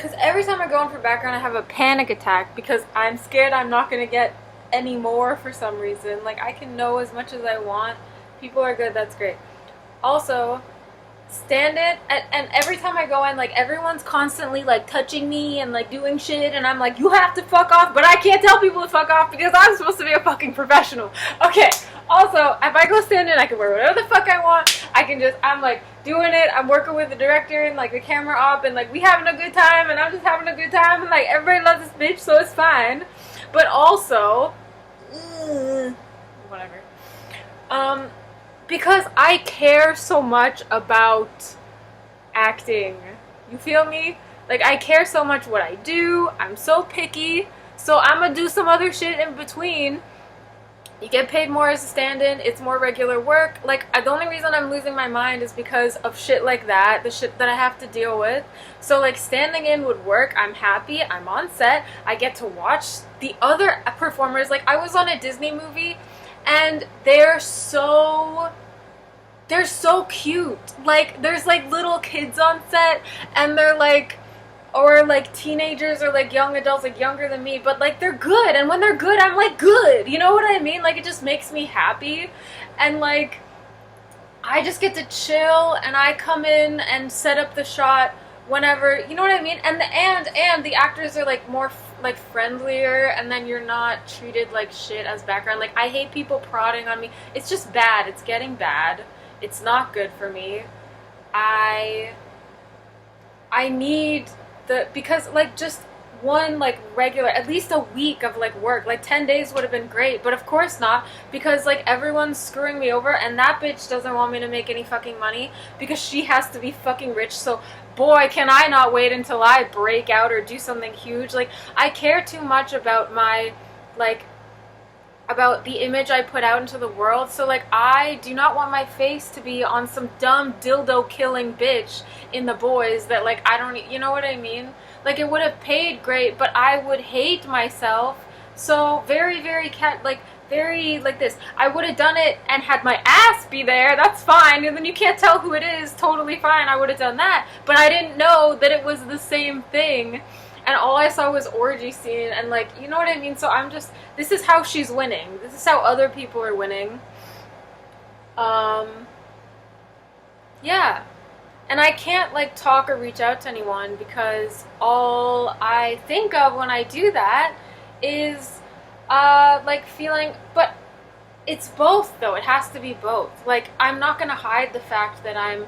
because every time I go in for background, I have a panic attack because I'm scared I'm not gonna get any more for some reason. Like, I can know as much as I want. People are good, that's great. Also, stand it, and every time I go in, like, everyone's constantly, like, touching me and, like, doing shit, and I'm like, you have to fuck off, but I can't tell people to fuck off because I'm supposed to be a fucking professional. Okay, also, if I go stand in, I can wear whatever the fuck I want. I can just, I'm, like, doing it, I'm working with the director and, like, the camera op, and, like, we having a good time, and I'm just having a good time, and, like, everybody loves this bitch, so it's fine. But also, whatever. Because I care so much about acting. You feel me? Like, I care so much what I do. I'm so picky. So I'm gonna do some other shit in between. You get paid more as a stand-in. It's more regular work. Like, the only reason I'm losing my mind is because of shit like that. The shit that I have to deal with. So, like, standing in would work. I'm happy. I'm on set. I get to watch the other performers. Like, I was on a Disney movie, and they're so cute. Like, there's, like, little kids on set, and they're, like, or, like, teenagers or, like, young adults, like, younger than me, but, like, they're good, and when they're good, I'm, like, good, you know what I mean? Like, it just makes me happy, and, like, I just get to chill, and I come in and set up the shot whenever, you know what I mean? And the actors are, like, more like, friendlier, and then you're not treated like shit as background. Like, I hate people prodding on me. It's just bad. It's getting bad. It's not good for me. I need because, like, just one, like, regular, at least a week of, like, work, like, 10 days would have been great, but of course not, because, like, everyone's screwing me over, and that bitch doesn't want me to make any fucking money, because she has to be fucking rich, so boy, can I not wait until I break out or do something huge. Like, I care too much about my, like, about the image I put out into the world. So, like, I do not want my face to be on some dumb dildo killing bitch in The Boys that, like, I don't, you know what I mean? Like, it would have paid great, but I would hate myself. So, very, very very like this. I would have done it and had my ass be there, that's fine, and then you can't tell who it is, totally fine, I would have done that. But I didn't know that it was the same thing, and all I saw was orgy scene, and, like, you know what I mean? So I'm just, this is how she's winning. This is how other people are winning. Yeah. And I can't, like, talk or reach out to anyone because all I think of when I do that is like, feeling, but it's both, though. It has to be both. Like, I'm not gonna hide the fact that I'm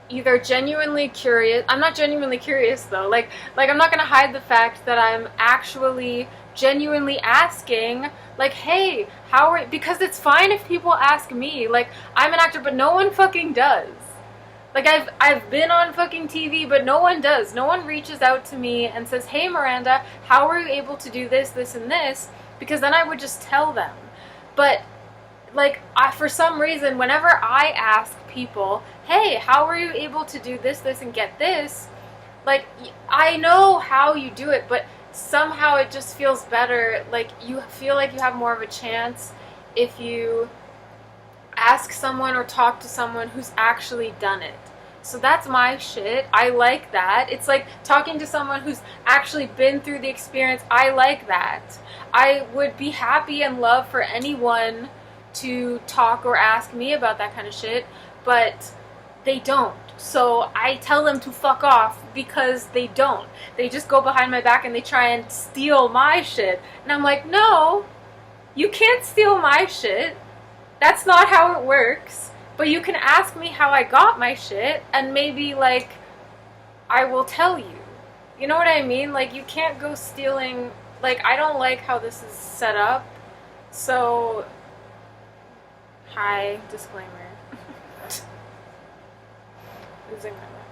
either genuinely curious. I'm not genuinely curious, though. Like, I'm not gonna hide the fact that I'm actually genuinely asking, like, hey, how are, because it's fine if people ask me. Like, I'm an actor, but no one fucking does. Like, I've been on fucking TV, but no one does. No one reaches out to me and says, hey, Miranda, how are you able to do this, this, and this? Because then I would just tell them. But, like, for some reason, whenever I ask people, hey, how are you able to do this, this, and get this? Like, I know how you do it, but somehow it just feels better. Like, you feel like you have more of a chance if you ask someone or talk to someone who's actually done it. So that's my shit. I like that. It's like talking to someone who's actually been through the experience. I like that. I would be happy and love for anyone to talk or ask me about that kind of shit, but they don't. So I tell them to fuck off because they don't. They just go behind my back and they try and steal my shit. And I'm like, no, you can't steal my shit. That's not how it works. But you can ask me how I got my shit, and maybe, like, I will tell you. You know what I mean? Like, you can't go stealing. Like, I don't like how this is set up. So, hi, disclaimer. Losing my mind.